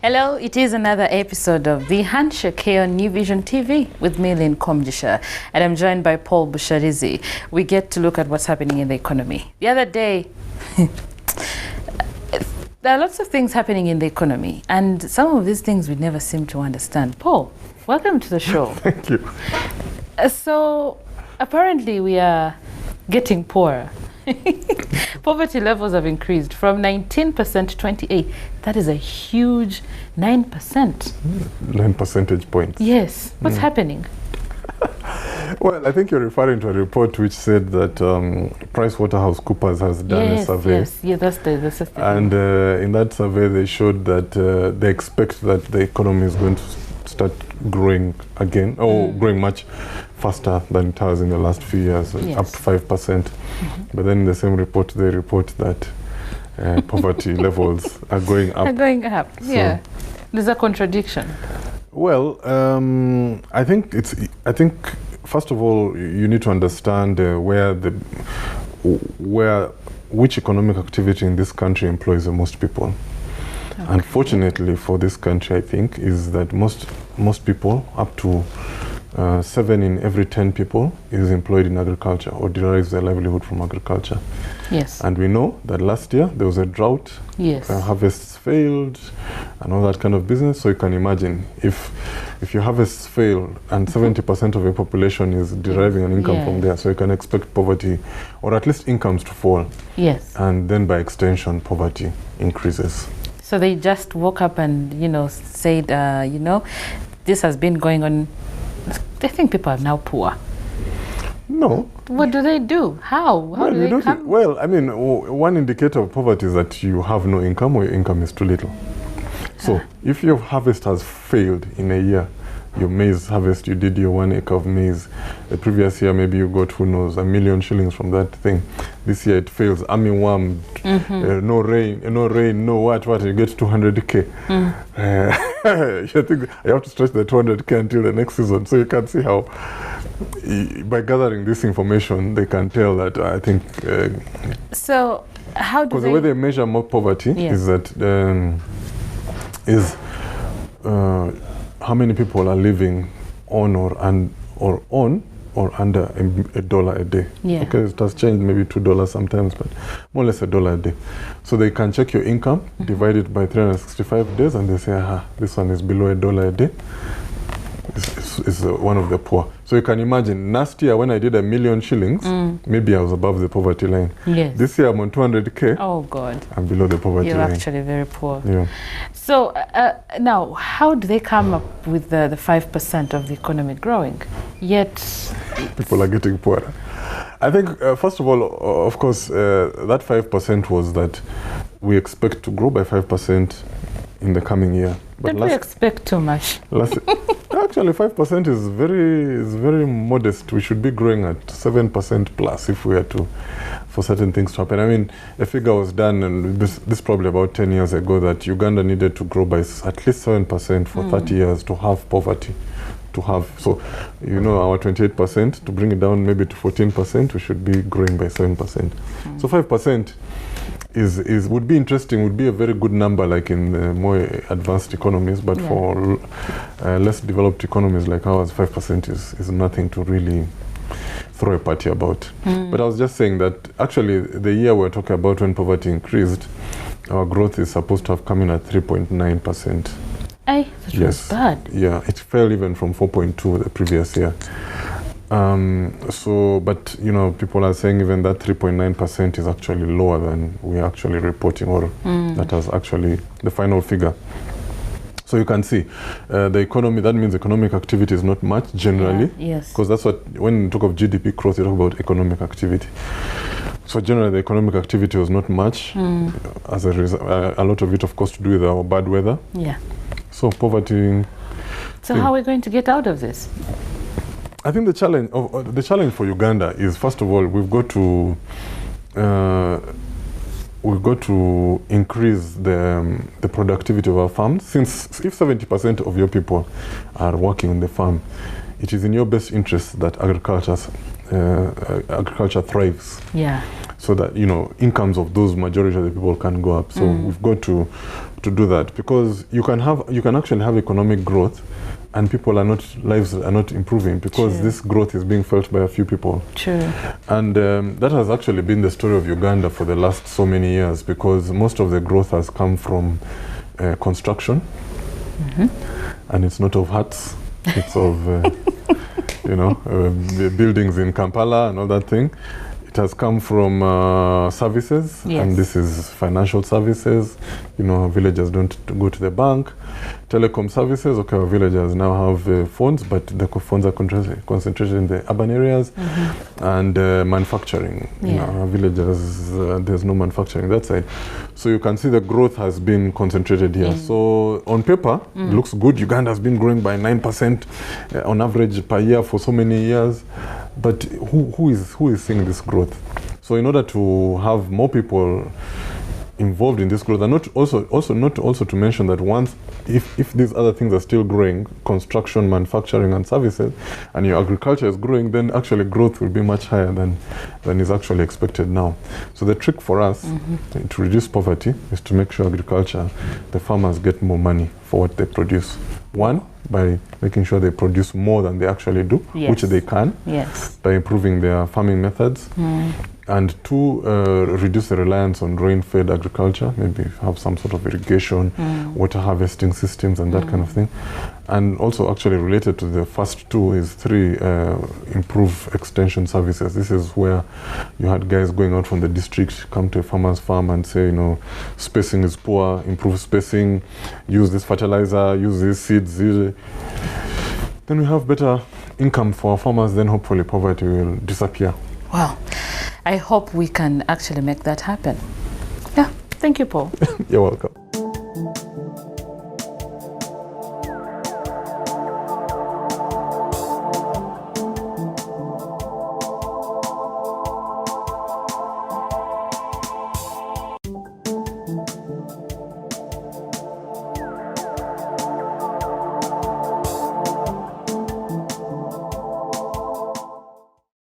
Hello, it is another episode of the Handshake here on New Vision TV with me, Lynn Komjisha, and I'm joined by Paul Busharizi. We get to look at what's happening in the economy. The other day, there are lots of things happening in the economy, and some of these things we never seem to understand. Paul, welcome to the show. Thank you. So, apparently we are getting poorer. Poverty levels have increased from 19% to 28%. That is a huge 9%. 9 percentage points. Yes. What's happening? Well, I think you're referring to a report which said that PricewaterhouseCoopers has done a survey. Yes, yeah, that's the system. And in that survey, they showed that they expect that the economy is going to start growing again, or growing much faster than it has in the last few years, up to 5%. But then in the same report, they report that poverty levels are going up. They're going up, so yeah. There's a contradiction. Well, I think first of all, you need to understand which economic activity in this country employs the most people. Okay. Unfortunately for this country, I think, is that most people, up to 7 in every 10 people, is employed in agriculture or derives their livelihood from agriculture. Yes. And we know that last year there was a drought. Yes. Harvests failed and all that kind of business. So you can imagine if your harvests fail and 70% of your population is deriving an income from there, so you can expect poverty, or at least incomes, to fall. Yes. And then by extension, poverty increases. So they just woke up and, said, this has been going on. They think people are now poor. No. What do they do? How do they come? Well, I mean, one indicator of poverty is that you have no income, or your income is too little. So if your harvest has failed in a year, your maize harvest, you did your 1 acre of maize. The previous year, maybe you got, who knows, 1 million shillings from that thing. This year it fails, armyworm, no rain, no what, you get 200k. You think you have to stretch the 200k until the next season. So you can see how, by gathering this information, they can tell that, I think... so how do because the way they measure more poverty is that, how many people are living on or under $1 a day. Yeah. Okay, it has changed, maybe $2 sometimes, but more or less $1 a day. So they can check your income, divide it by 365 days, and they say, this one is below $1 a day. Is one of the poor. So you can imagine, last year when I did 1 million shillings, maybe I was above the poverty line. Yes. This year I'm on 200k. Oh God. I'm below the poverty line. You're actually very poor. Yeah. So now, how do they come up with the 5% of the economy growing, yet people are getting poorer? I think, first of all, of course, that 5% was that we expect to grow by 5% in the coming year. But don't we expect too much? Actually, 5% is very modest. We should be growing at 7% plus if we are for certain things to happen. I mean, a figure was done, and this probably about 10 years ago, that Uganda needed to grow by at least 7% for 30 years to have poverty. So, our 28%, to bring it down maybe to 14%, we should be growing by 7%. So 5% would be interesting, would be a very good number, like in more advanced economies, but for less developed economies like ours, 5% is nothing to really throw a party about. But I was just saying that actually the year we're talking about, when poverty increased, our growth is supposed to have come in at 3.9%. That was bad. Yeah, it fell even from 4.2 the previous year. But people are saying even that 3.9% is actually lower than we're actually reporting, or that was actually the final figure. So you can see the economy, that means economic activity is not much generally. Yes. Because that's what, when you talk of GDP growth, you talk about economic activity. So generally the economic activity was not much. As a result, a lot of it, of course, to do with our bad weather. Yeah. So poverty. So how are we going to get out of this? I think the challenge for Uganda is, first of all, we've got to increase the productivity of our farms. Since if 70% of your people are working on the farm, it is in your best interest that agriculture thrives. Yeah. So that incomes of those majority of the people can go up. So we've got to to do that, because you can actually have economic growth and lives are not improving, because True. this growth is being felt by a few people. True. And that has actually been the story of Uganda for the last so many years, because most of the growth has come from construction, and it's not of huts, it's of the buildings in Kampala and all that thing. It has come from services, Yes. and this is financial services. Villagers don't go to the bank. Telecom services, okay, our villagers now have phones, but the phones are concentrated in the urban areas. And manufacturing, our villagers, there's no manufacturing that side. So you can see the growth has been concentrated here. So on paper, it looks good. Uganda has been growing by 9% on average per year for so many years. But who is seeing this growth? So in order to have more people involved in this growth, and not also to mention that once, if these other things are still growing, construction, manufacturing and services, and your agriculture is growing, then actually growth will be much higher than is actually expected now. So the trick for us to reduce poverty is to make sure agriculture, the farmers get more money for what they produce. One, by making sure they produce more than they actually do, Yes. which they can, Yes. by improving their farming methods. And two, reduce the reliance on rain-fed agriculture, maybe have some sort of irrigation, water harvesting systems and that kind of thing. And also actually related to the first two is three, improve extension services. This is where you had guys going out from the district, come to a farmer's farm and say, spacing is poor, improve spacing, use this fertilizer, use these seeds. Then we have better income for our farmers, then hopefully poverty will disappear. Wow. I hope we can actually make that happen. Yeah. Thank you, Paul. You're welcome.